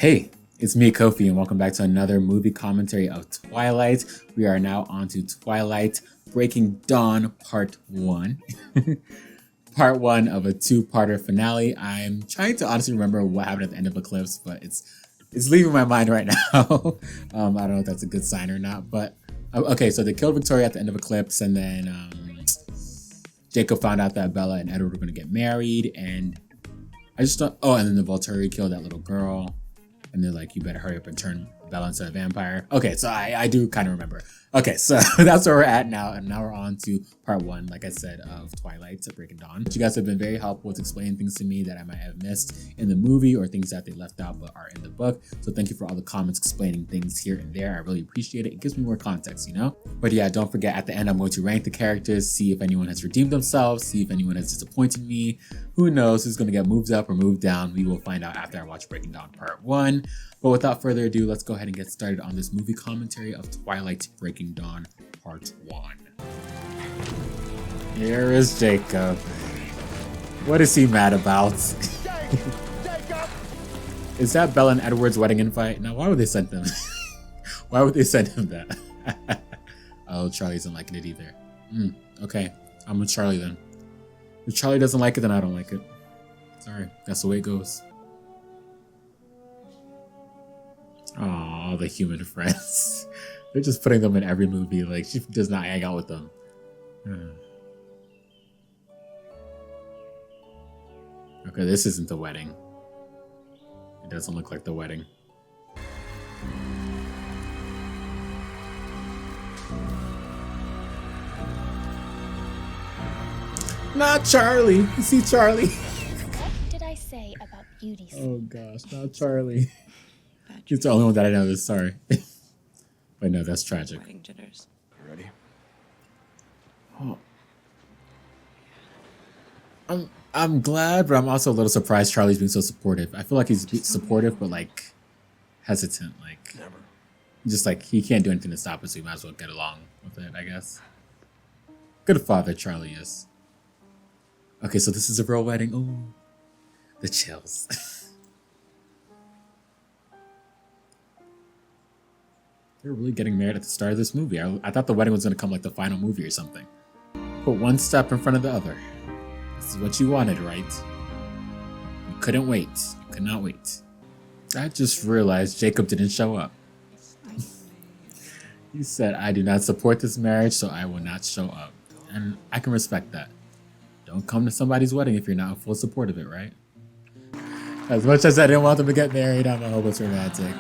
Hey, it's me, Kofi, and welcome back to another movie commentary of Twilight. We are now on to Twilight Breaking Dawn Part 1. Part 1 of a two-parter finale. I'm trying to honestly remember what happened at the end of Eclipse, but it's leaving my mind right now. I don't know if that's a good sign or not, but okay, so they killed Victoria at the end of Eclipse, and then Jacob found out that Bella and Edward were going to get married, and I just thought, and then the Volturi killed that little girl. And they're like, you better hurry up and turn Bella into a vampire. Okay, so I do kind of remember. Okay, so that's where we're at now. And now we're on to part 1, like I said, of Twilight Breaking Dawn. You guys have been very helpful with explaining things to me that I might have missed in the movie or things that they left out but are in the book. So thank you for all the comments explaining things here and there. I really appreciate it. It gives me more context, you know? But yeah, don't forget, at the end, I'm going to rank the characters, see if anyone has redeemed themselves, see if anyone has disappointed me. Who knows who's going to get moved up or moved down? We will find out after I watch Breaking Dawn Part 1. But without further ado, let's go ahead and get started on this movie commentary of Twilight Breaking Dawn Part 1. Here is Jacob. What is he mad about? Is that Bella and Edward's wedding invite? Now, why would they send them? Why would they send him that? Oh, Charlie doesn't like it either. Okay, I'm with Charlie then. If Charlie doesn't like it, then I don't like it. Sorry, that's the way it goes. Oh, the human friends. They're just putting them in every movie. Like, she does not hang out with them. Okay, this isn't the wedding. It doesn't look like the wedding. Not Charlie. You see Charlie? What did I say about beauty? Oh gosh, not Charlie. He's the only one that I know this. Sorry. But no, that's tragic. Wedding jitters. You ready? Oh. I'm glad, but I'm also a little surprised Charlie's being so supportive. I feel like he's supportive, but like hesitant. Like, Never. just like he can't do anything to stop it, so he might as well get along with it, I guess. Good father Charlie is. Okay, so this is a real wedding. Oh, the chills. They're really getting married at the start of this movie. I thought the wedding was going to come like the final movie or something. Put one step in front of the other. This is what you wanted, right? You couldn't wait. You could not wait. I just realized Jacob didn't show up. He said, I do not support this marriage, so I will not show up. And I can respect that. Don't come to somebody's wedding if you're not in full support of it, right? As much as I didn't want them to get married, I hope it's romantic.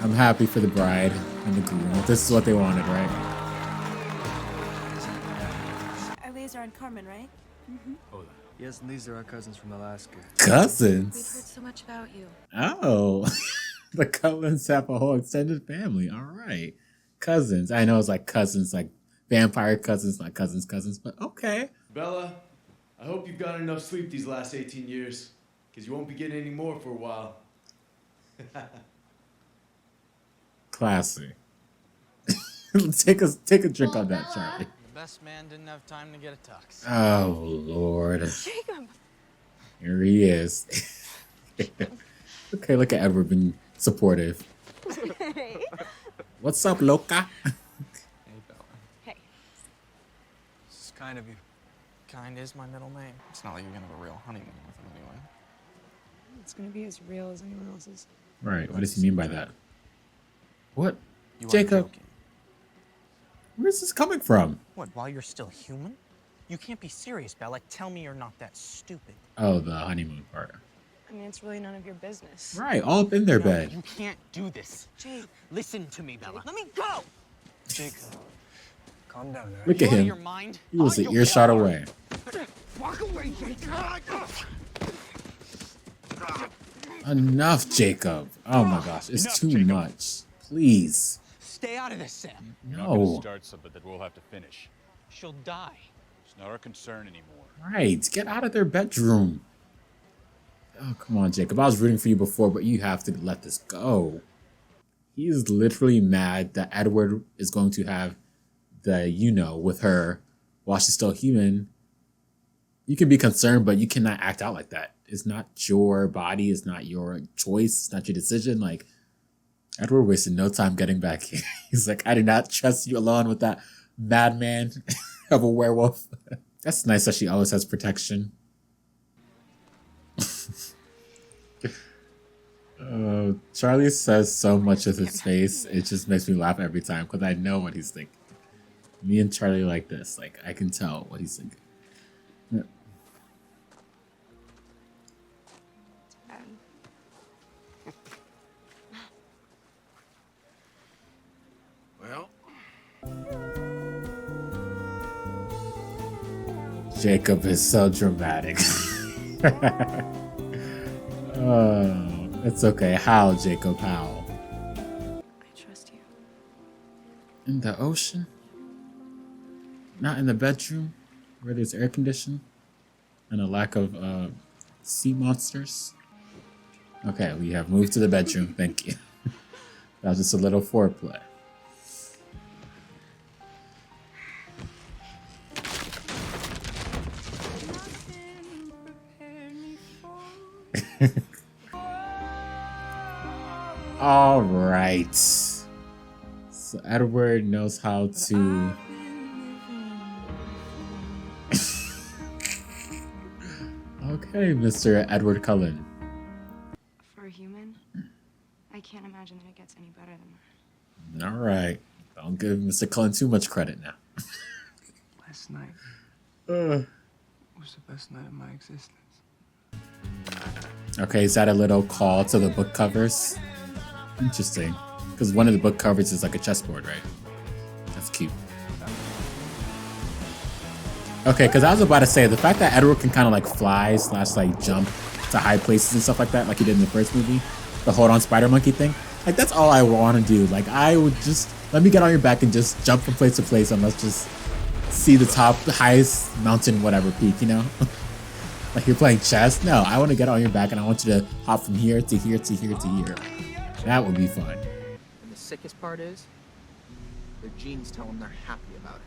I'm happy for the bride and the groom. This is what they wanted, right? Eliezer and Carmen, right? Hola. Yes, and these are our cousins from Alaska. We've heard Cousins? so much about you. Oh. The Cullens have a whole extended family. All right. Cousins. I know it's like cousins, like vampire cousins, not cousins, but okay. Bella, I hope you've gotten enough sleep these last 18 years, because you won't be getting any more for a while. Classy. Take a drink on that, Charlie. The best man didn't have time to get a tux. Oh, Lord. Jacob! Here he is. Okay, look at Edward being supportive. Hey. What's up, loca? Hey, Bella. Hey. This is kind of you. Kind is my middle name. It's not like you're gonna have a real honeymoon with him anyway. It's gonna be as real as anyone else's. Right, what does he mean by that? What? You are Jacob, joking. where's this coming from? What, while you're still human? You can't be serious, Bella. Tell me you're not that stupid. Oh, the honeymoon part. I mean, it's really none of your business. Right, all up in their No, bed. you can't do this. Jake. Listen to me, Bella. Let me go! Jacob. Calm down, alright? Look You at out of him. your mind? He was Are an you? earshot away. Walk away, Jacob! Enough, Jacob. Oh my gosh, it's Enough, too Jacob. much. Please. Stay out of this, Sam. You're not gonna No. start something that we'll have to finish. She'll die. It's not our concern anymore. Right, get out of their bedroom. Oh, come on, Jacob. I was rooting for you before, but you have to let this go. He is literally mad that Edward is going to have the with her while she's still human. you can be concerned, but you cannot act out like that. It's not your body. It's not your choice. It's not your decision. Like, Edward wasted no time getting back here. He's like, I do not trust you alone with that madman of a werewolf. That's nice that she always has protection. Charlie says so much with his face. It just makes me laugh every time because I know what he's thinking. Me and Charlie like this. Like, I can tell what he's thinking. Yeah. Well, Jacob is so dramatic. Oh, it's okay. How, Jacob? How? I trust you. In the ocean? Not in the bedroom where there's air conditioning and a lack of sea monsters? Okay, we have moved to the bedroom. Thank you. That was just a little foreplay. All right. So Edward knows how to. Okay, Mr. Edward Cullen. For a human, I can't imagine that it gets any better than that. All right. Don't give Mr. Cullen too much credit now. last night Uh. was the best night of my existence. Okay, is that a little call to the book covers? Interesting. Because one of the book covers is like a chessboard, right? That's cute. Okay, because I was about to say, the fact that Edward can kind of like fly / like jump to high places and stuff like that, like he did in the first movie, the hold on spider monkey thing, like that's all I want to do. Like I would just, let me get on your back and just jump from place to place and let's just see the top, the highest mountain, whatever peak, you know? Like you're playing chess? No, I want to get on your back and I want you to hop from here to here to here to here. That would be fun. And the sickest part is, their genes tell them they're happy about it.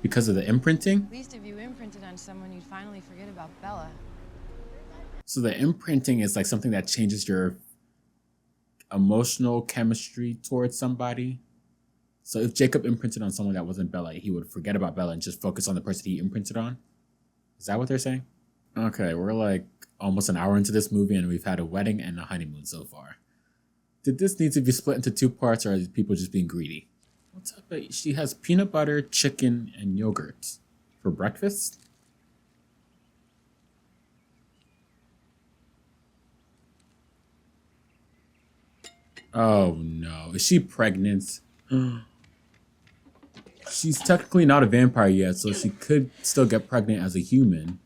Because of the imprinting? At least if you imprinted on someone, you'd finally forget about Bella. So the imprinting is like something that changes your emotional chemistry towards somebody. So if Jacob imprinted on someone that wasn't Bella, he would forget about Bella and just focus on the person he imprinted on? Is that what they're saying? Okay, we're like almost an hour into this movie and we've had a wedding and a honeymoon so far. Did this need to be split into 2 parts or are people just being greedy? What's up? She has peanut butter, chicken, and yogurt for breakfast? Oh no, is she pregnant? She's technically not a vampire yet, so she could still get pregnant as a human.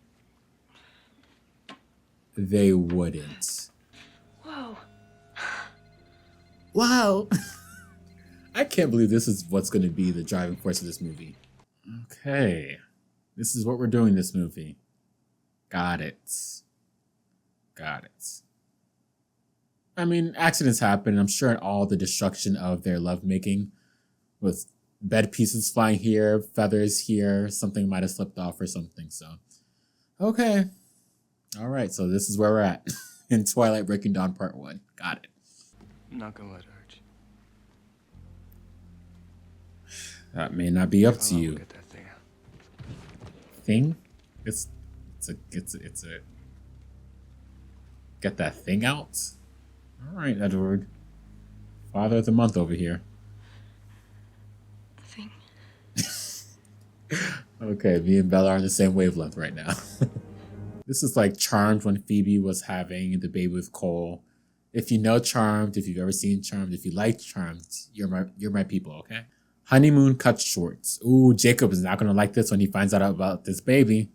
They wouldn't. Whoa. Wow. I can't believe this is what's going to be the driving force of this movie. Okay. This is what we're doing this movie. Got it. Got it. I mean, accidents happen. I'm sure all the destruction of their lovemaking with bed pieces flying here, feathers here, something might have slipped off or something. So, okay. All right. So this is where we're at in Twilight Breaking Dawn Part 1. Got it. I'm not gonna let it hurt you. That may not be up to I'll you. Get that thing out. Thing? It's a get that thing out. All right, Edward. Father of the month over here. Thing. Okay, me and Bella are on the same wavelength right now. This is like Charmed when Phoebe was having the baby with Cole. If you know Charmed, if you've ever seen Charmed, if you like Charmed, you're my people, okay? Honeymoon cut short. Ooh, Jacob is not gonna like this when he finds out about this baby.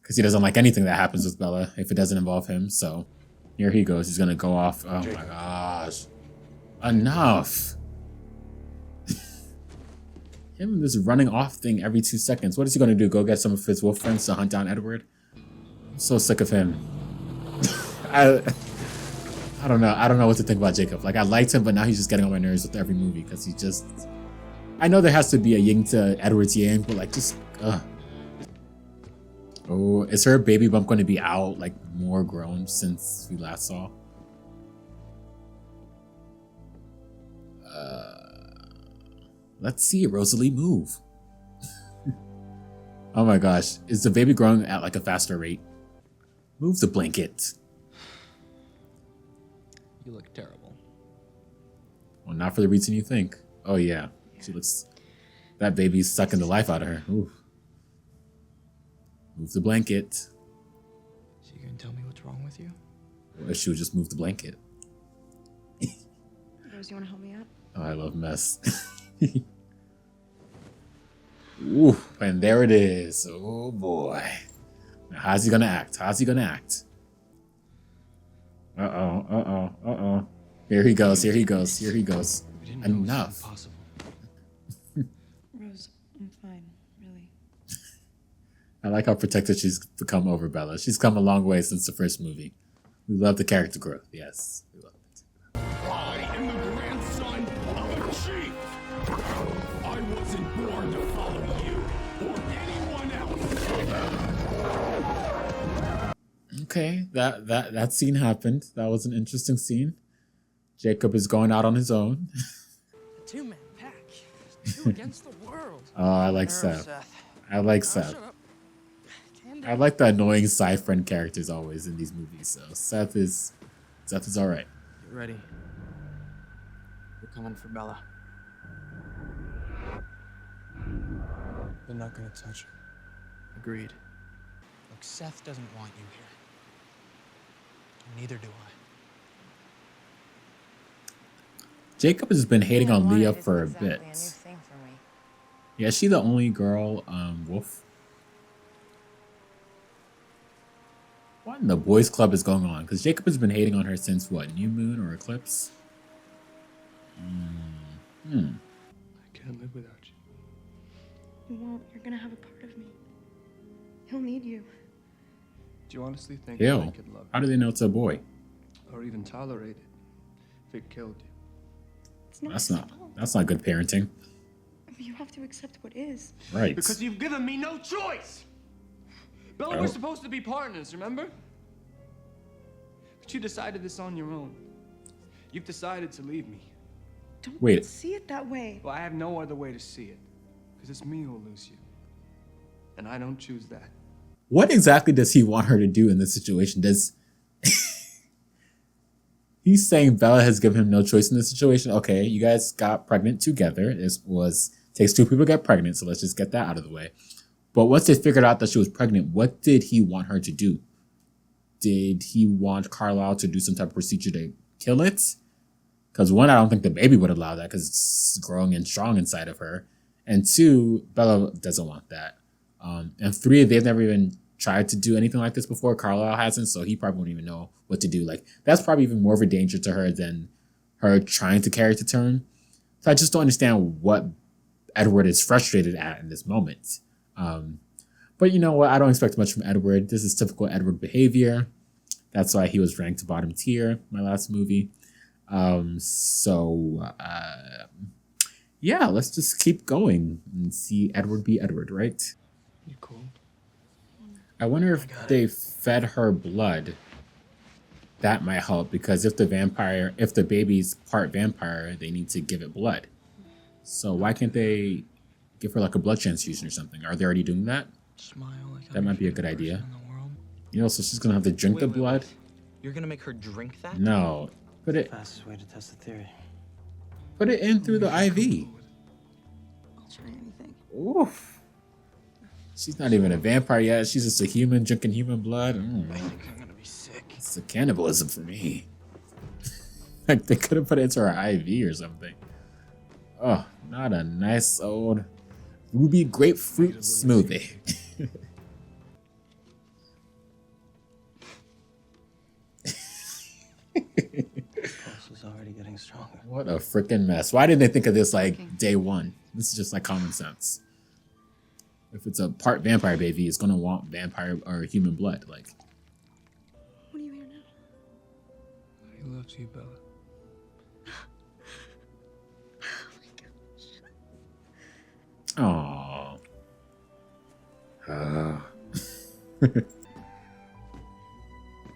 Because he doesn't like anything that happens with Bella if it doesn't involve him. So here he goes. He's gonna go off. Oh my gosh. Enough. Him this running off thing every 2 seconds. What is he gonna do? Go get some of his wolf friends to hunt down Edward? I'm so sick of him. I don't know. I don't know what to think about Jacob. Like I liked him, but now he's just getting on my nerves with every movie because he just. I know there has to be a yin to Edward's yang, but like just. Oh, is her baby bump going to be out, like, more grown since we last saw? Let's see Rosalie move. Oh my gosh. Is the baby growing at like a faster rate? Move the blanket. You look terrible. Well, not for the reason you think. Oh yeah. She looks... That baby's sucking the life out of her. Ooh. Move the blanket. So you gonna tell me what's wrong with you? Or if she would just move the blanket. Rose, you want to help me out? Oh, I love mess. Ooh, and there it is. Oh boy. Now, how's he gonna act? How's he gonna act? Uh-oh, uh-oh, uh-oh. Here he goes, here he goes, here he goes. We didn't know it was Enough. impossible. Rose, I'm fine, really. I like how protected she's become over Bella. She's come a long way since the first movie. We love the character growth, yes. We love it. I am the grandson of a chief. I wasn't born to follow you or anyone else. Okay, that scene happened. That was an interesting scene. Jacob is going out on his own. A two-man pack. Two against the world. Oh, I like Seth. I like Seth. I like the annoying side friend characters always in these movies. So Seth is all right. Get ready. We're coming for Bella. They're not gonna touch her. Agreed. Look, Seth doesn't want you here. Neither do I. Jacob has been hating on Leah for a bit. Yeah, is she the only girl, wolf? What in the boys club is going on? Because Jacob has been hating on her since what, New Moon or Eclipse? I can't live without you. You won't. You're gonna have a part of me. He'll need you. Do you honestly think Ew. I could love How do they know it's a boy? you or even tolerate it if it killed you? It's not That's his not fault. that's not good parenting. You have to accept what is. Right. Because you've given me no choice. Bella, Oh. we're supposed to be partners, remember? But you decided this on your own. You've decided to leave me. Don't Wait. see it that way. Well, I have no other way to see it. Because it's me who'll lose you. And I don't choose that. What exactly does he want her to do in this situation? Does he's saying Bella has given him no choice in this situation? Okay, you guys got pregnant together. Takes two people to get pregnant, so let's just get that out of the way. But once they figured out that she was pregnant, what did he want her to do? Did he want Carlisle to do some type of procedure to kill it? Because one, I don't think the baby would allow that because it's growing and strong inside of her. And two, Bella doesn't want that. And three, they've never even tried to do anything like this before. Carlisle hasn't, so he probably won't even know what to do. Like, that's probably even more of a danger to her than her trying to carry to term. So I just don't understand what Edward is frustrated at in this moment. But you know what? I don't expect much from Edward. This is typical Edward behavior. That's why he was ranked bottom tier, my last movie. Yeah, let's just keep going and see Edward be Edward, right? You cold? I wonder if they fed her blood. That might help because if the baby's part vampire, they need to give it blood. So why can't they give her like a blood transfusion or something? Are they already doing that? Smile like That might be a good idea. You know, so she's gonna have to drink the blood? You're gonna make her drink that? No. Put it Fastest way to test the theory. in through the IV. I'll try anything. Oof. She's not even a vampire yet. She's just a human drinking human blood. I think I'm gonna be sick. It's a cannibalism for me. Like they could have put it into her IV or something. Oh, not a nice old ruby grapefruit smoothie. Pulse is already getting stronger. What a freaking mess. Why didn't they think of this like day one? This is just like common sense. If it's a part vampire baby, it's gonna want vampire or human blood. Like, What do you hear now? He loves you, Bella. oh.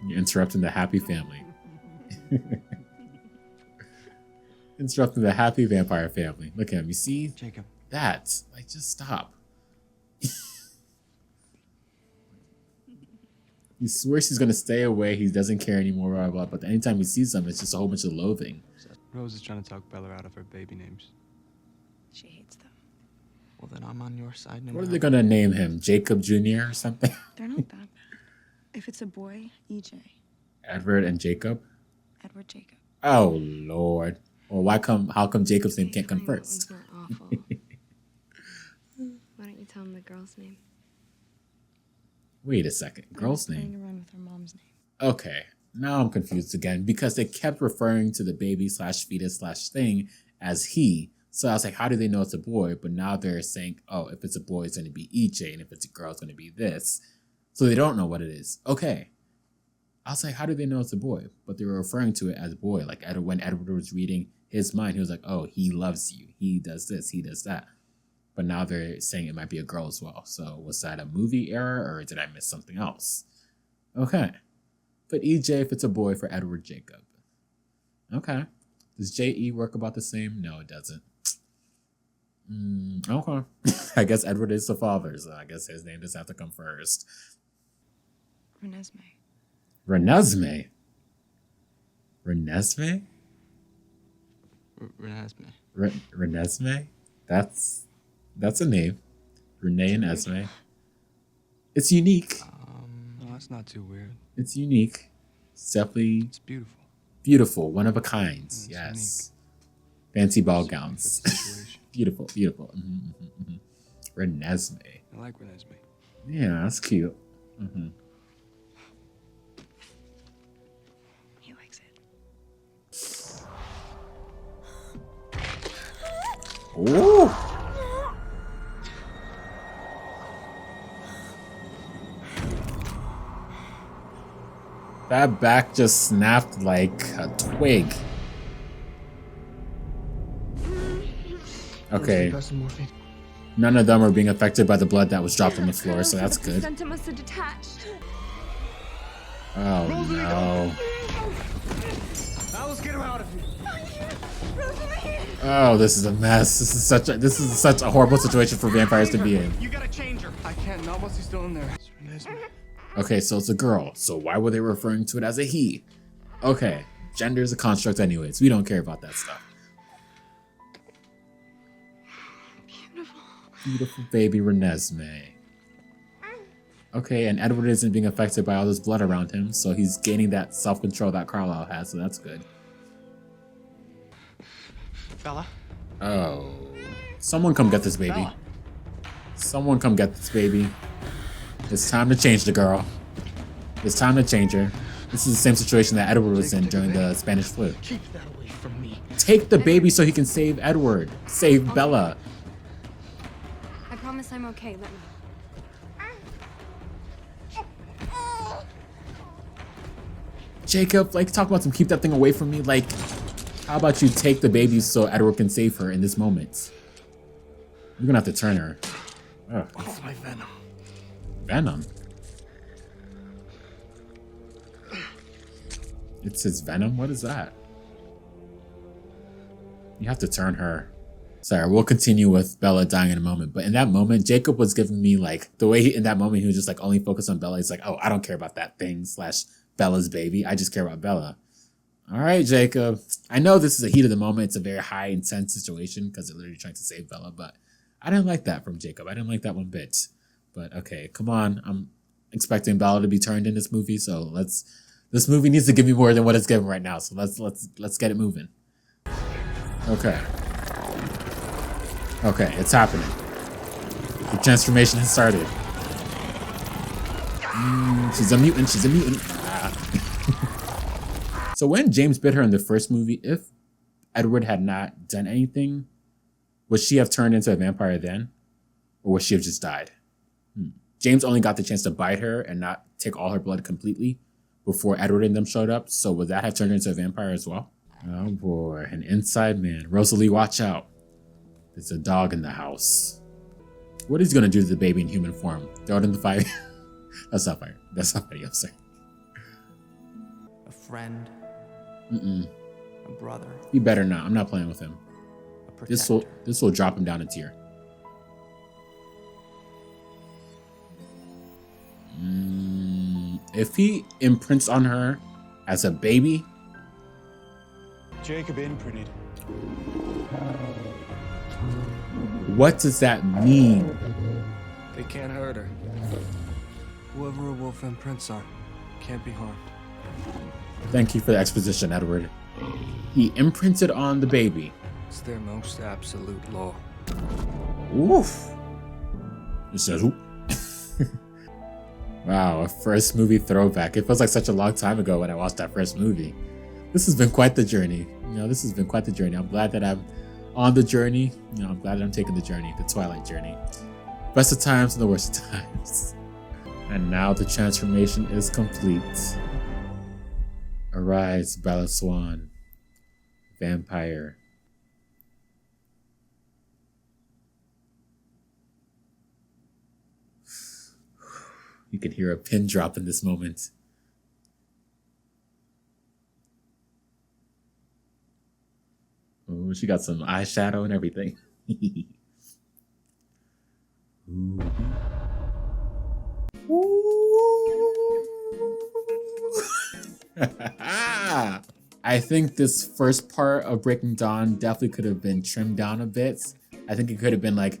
You're interrupting the happy family. Interrupting the happy vampire family. Look at him. You see? Jacob. That. Like, just stop. He swears he's going to stay away. He doesn't care anymore. Blah, blah, but anytime he sees them, it's just a whole bunch of loathing. Rose is trying to talk Bella out of her baby names. She hates them. Well, then I'm on your side. No What are matter they going to name him? Jacob Jr. or something? They're not that bad. If it's a boy, EJ. Edward and Jacob? Edward Jacob. Oh, Lord. Well, how come Jacob's name can't come first? Not awful. Why don't you tell him the girl's name? Wait a second. Girl's Playing name? around with her mom's name. Okay. Now I'm confused again because they kept referring to the baby slash fetus slash thing as he. So I was like, how do they know it's a boy? But now they're saying, oh, if it's a boy, it's going to be EJ. And if it's a girl, it's going to be this. So they don't know what it is. Okay. I was like, how do they know it's a boy? But they were referring to it as boy. Like when Edward was reading his mind, he was like, oh, he loves you. He does this. He does that. But now they're saying it might be a girl as well. So was that a movie error or did I miss something else? Okay. But EJ if it's a boy for Edward Jacob. Okay. Does JE work about the same? No, it doesn't. Okay. I guess Edward is the father, so I guess his name does have to come first. Renesmee. Renesmee? Renesmee? Renesmee. Renesmee? That's a name. Renee and Esme. It's unique. No, that's not too weird. It's unique. It's definitely It's beautiful. beautiful. One of a kind. It's Yes. Fancy ball Suited for gowns. the situation. Beautiful, beautiful. Renesmee. I like Renesmee. Yeah, that's cute. He likes it. Ooh. That back just snapped like a twig. Okay. None of them are being affected by the blood that was dropped on the floor, so that's good. Placenta must have detached. Oh no. Alice, get her out of here. Oh, this is a mess. This is such a horrible situation for vampires to be in. You gotta change her. I can't, not once he's still in there. It's Renesmee. Okay, so it's a girl. So why were they referring to it as a he? Okay, gender is a construct anyways. We don't care about that stuff. Beautiful. Beautiful baby Renesmee. Okay, and Edward isn't being affected by all this blood around him, so he's gaining that self-control that Carlisle has, so that's good. Bella? Oh. Someone come get this baby. Bella. Someone come get this baby. It's time to change the girl. It's time to change her. This is the same situation that Edward was in during the Spanish flu. Keep that away from me. Take the baby so he can save Edward. Save Bella. I promise I'm okay. Let me. Jacob, like, talk about some keep that thing away from me. Like, how about you take the baby so Edward can save her in this moment? You're gonna have to turn her. Ugh. Oh, my venom. Venom? It says venom? What is that? You have to turn her. Sorry, we'll continue with Bella dying in a moment. But in that moment, Jacob was giving me like, the way in that moment he was just like only focused on Bella. He's like, oh, I don't care about that thing slash Bella's baby. I just care about Bella. All right, Jacob. I know this is a heat of the moment. It's a very high, intense situation because they're literally trying to save Bella. But I didn't like that from Jacob. I didn't like that one bit. But okay, come on. I'm expecting Bella to be turned in this movie. So this movie needs to give me more than what it's giving right now. So let's get it moving. Okay. Okay, it's happening. The transformation has started. She's a mutant. She's a mutant. So when James bit her in the first movie, if Edward had not done anything, would she have turned into a vampire then? Or would she have just died? James only got the chance to bite her and not take all her blood completely before Edward and them showed up. So would that have turned her into a vampire as well? Oh boy, an inside man. Rosalie, watch out. There's a dog in the house. What is he gonna do to the baby in human form? Throw it in the fire? That's not funny. That's not funny. I'm sorry. A friend, Mm-mm. a brother, You better not. I'm not playing with him. a protector. This will drop him down a tier. If he imprints on her as a baby, Jacob imprinted. what does that mean? They can't hurt her. Whoever a wolf imprints on can't be harmed. Thank you for the exposition, Edward. He imprinted on the baby. It's their most absolute law. Oof. It says, oop. Wow, a first movie throwback. It feels like such a long time ago when I watched that first movie. This has been quite the journey. This has been quite the journey. I'm glad that I'm on the journey. I'm glad that I'm taking the journey, the Twilight journey. Best of times and the worst of times. And now the transformation is complete. Arise, Bella Swan, vampire. You can hear a pin drop in this moment. Oh, she got some eyeshadow and everything. Ooh. I think this first part of Breaking Dawn definitely could have been trimmed down a bit. I think it could have been like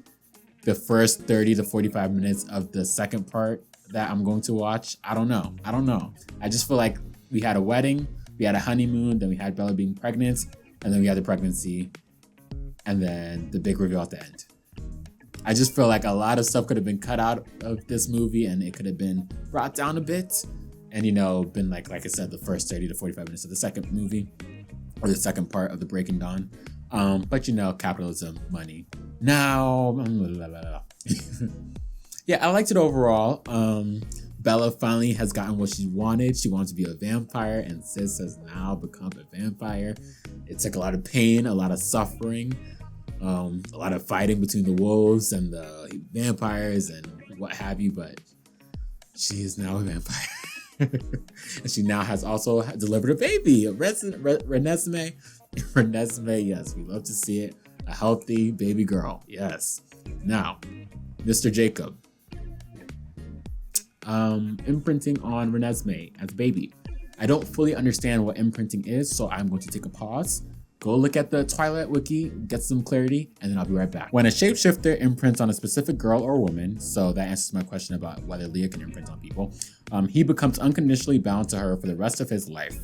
the first 30 to 45 minutes of the second part that I'm going to watch. I don't know. I just feel like we had a wedding, we had a honeymoon, then we had Bella being pregnant, and then we had the pregnancy, and then the big reveal at the end. I just feel like a lot of stuff could have been cut out of this movie and it could have been brought down a bit. And, been like I said, the first 30 to 45 minutes of the second movie or the second part of the Breaking Dawn. But capitalism, money. Now, yeah, I liked it overall. Bella finally has gotten what she wanted. She wants to be a vampire, and Sis has now become a vampire. It took a lot of pain, a lot of suffering, a lot of fighting between the wolves and the vampires and what have you, but she is now a vampire. And she now has also delivered a baby, a Renesmee. Renesmee, yes, we love to see it. A healthy baby girl, yes. Now, Mr. Jacob. Imprinting on Renesmee as a baby. I don't fully understand what imprinting is, so I'm going to take a pause, go look at the Twilight wiki, get some clarity, and then I'll be right back. When a shapeshifter imprints on a specific girl or woman, so that answers my question about whether Leah can imprint on people, he becomes unconditionally bound to her for the rest of his life.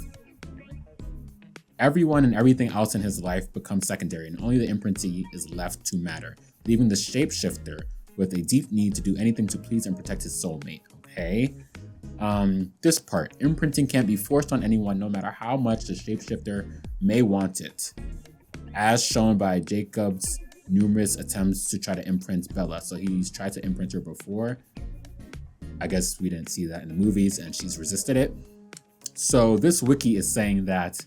Everyone and everything else in his life becomes secondary, and only the imprintee is left to matter, leaving the shapeshifter with a deep need to do anything to please and protect his soulmate. Okay? This part, imprinting can't be forced on anyone no matter how much the shapeshifter may want it, as shown by Jacob's numerous attempts to try to imprint Bella. So he's tried to imprint her before. I guess we didn't see that in the movies and she's resisted it. So this wiki is saying that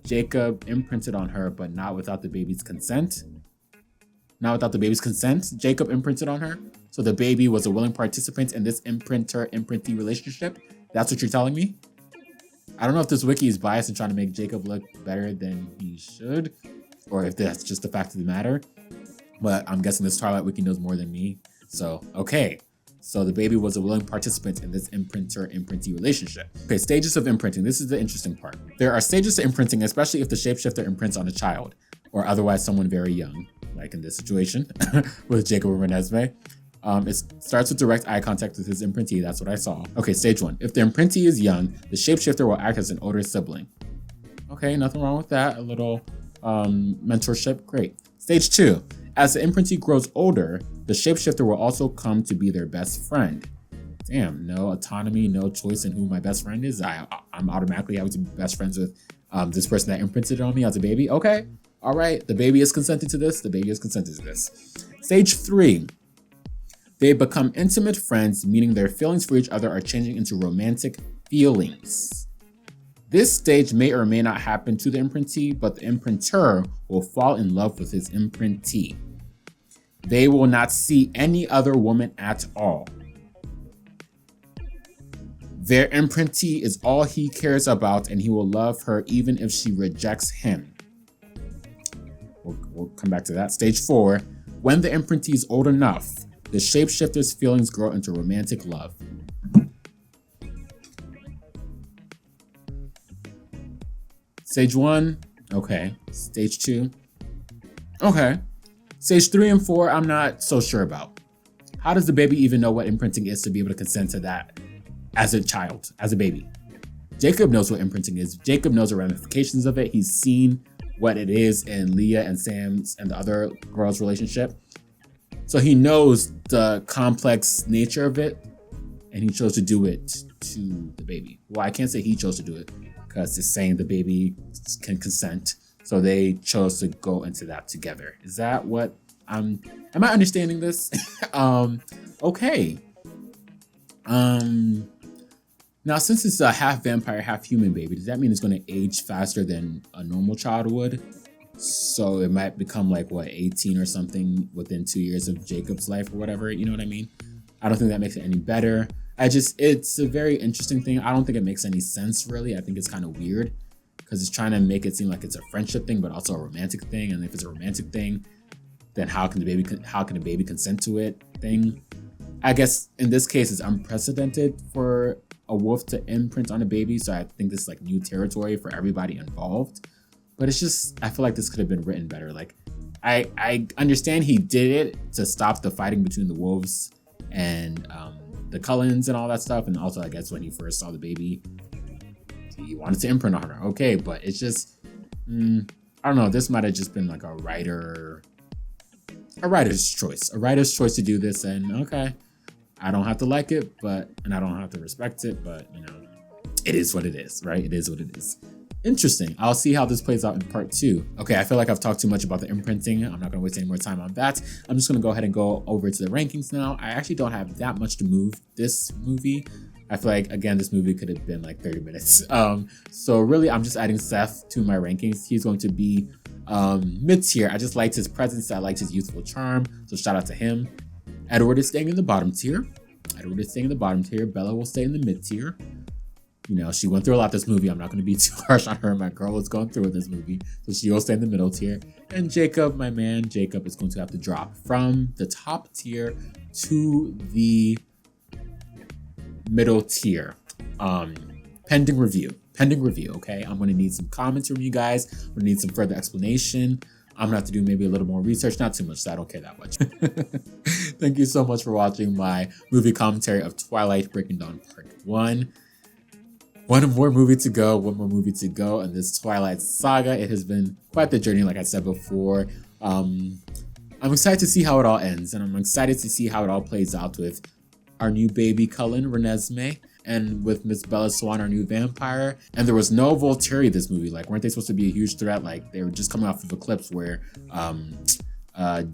Jacob imprinted on her, but not without the baby's consent. Not without the baby's consent, Jacob imprinted on her. So the baby was a willing participant in this imprinter-imprintee relationship. That's what you're telling me? I don't know if this wiki is biased and trying to make Jacob look better than he should, or if that's just the fact of the matter. But I'm guessing this Twilight wiki knows more than me. So, okay. So the baby was a willing participant in this imprinter-imprintee relationship. Okay, stages of imprinting. This is the interesting part. There are stages to imprinting, especially if the shapeshifter imprints on a child, or otherwise someone very young, like in this situation with Jacob and Renesmee. It starts with direct eye contact with his imprintee. That's what I saw. Okay, stage 1. If the imprintee is young, the shapeshifter will act as an older sibling. Okay, nothing wrong with that. A little mentorship, great. Stage 2. As the imprintee grows older, the shapeshifter will also come to be their best friend. Damn, no autonomy, no choice in who my best friend is. I'm automatically having to be best friends with this person that imprinted on me as a baby. Okay, all right. The baby is consenting to this. The baby is consenting to this. Stage 3. They become intimate friends, meaning their feelings for each other are changing into romantic feelings. This stage may or may not happen to the imprintee, but the imprinter will fall in love with his imprintee. They will not see any other woman at all. Their imprintee is all he cares about, and he will love her even if she rejects him. We'll come back to that. Stage 4. When the imprintee is old enough, the shapeshifter's feelings grow into romantic love. Stage 1, okay. Stage 2, okay. Stage 3 and 4, I'm not so sure about. How does the baby even know what imprinting is to be able to consent to that as a child, as a baby? Jacob knows what imprinting is. Jacob knows the ramifications of it. He's seen what it is in Leah and Sam's and the other girl's relationship. So he knows the complex nature of it, and he chose to do it to the baby. Well, I can't say he chose to do it because it's saying the baby can consent. So they chose to go into that together. Is that what am I understanding this? Okay. Now, since it's a half vampire, half human baby, does that mean it's going to age faster than a normal child would? So it might become like, what, 18 or something within 2 years of Jacob's life or whatever, you know what I mean? I don't think that makes it any better. It's a very interesting thing. I don't think it makes any sense, really. I think it's kind of weird because it's trying to make it seem like it's a friendship thing, but also a romantic thing. And if it's a romantic thing, then how can a baby consent to it thing? I guess in this case, it's unprecedented for a wolf to imprint on a baby. So I think this is like new territory for everybody involved. But it's just, I feel like this could have been written better. Like, I understand he did it to stop the fighting between the wolves and the Cullens and all that stuff. And also, I guess when he first saw the baby, he wanted to imprint on her. Okay, but it's just, I don't know. This might have just been like a writer's choice. A writer's choice to do this. And okay, I don't have to like it, and I don't have to respect it, but you know, it is what it is, right? It is what it is. Interesting. I'll see how this plays out in part 2. Okay, I feel like I've talked too much about the imprinting. I'm not going to waste any more time on that. I'm just going to go ahead and go over to the rankings now. I actually don't have that much to move this movie. I feel like, again, this movie could have been like 30 minutes. So really, I'm just adding Seth to my rankings. He's going to be mid-tier. I just liked his presence. I liked his youthful charm. So shout out to him. Edward is staying in the bottom tier. Bella will stay in the mid-tier. You know, she went through a lot this movie. I'm not going to be too harsh on her. My girl was going through with this movie. So she will stay in the middle tier. And Jacob, my man, Jacob is going to have to drop from the top tier to the middle tier. Pending review, okay? I'm going to need some comments from you guys. I'm going to need some further explanation. I'm going to have to do maybe a little more research. Not too much, so I don't care that much. Thank you so much for watching my movie commentary of Twilight Breaking Dawn Part 1. One more movie to go in this Twilight saga. It has been quite the journey, like I said before. I'm excited to see how it all ends, and I'm excited to see how it all plays out with our new baby Cullen, Renesmee, and with Miss Bella Swan, our new vampire. And there was no Volturi this movie. Like, weren't they supposed to be a huge threat? Like, they were just coming off of a clips where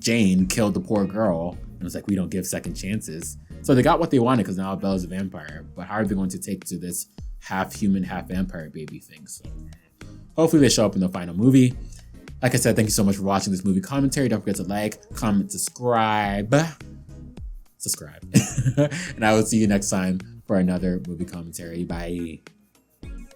Jane killed the poor girl, and it was like, we don't give second chances. So they got what they wanted because now Bella's a vampire. But how are they going to take to this half human, half vampire baby thing? So hopefully they show up in the final movie. Like I said, thank you so much for watching this movie commentary. Don't forget to like, comment, subscribe. And I will see you next time for another movie commentary. Bye.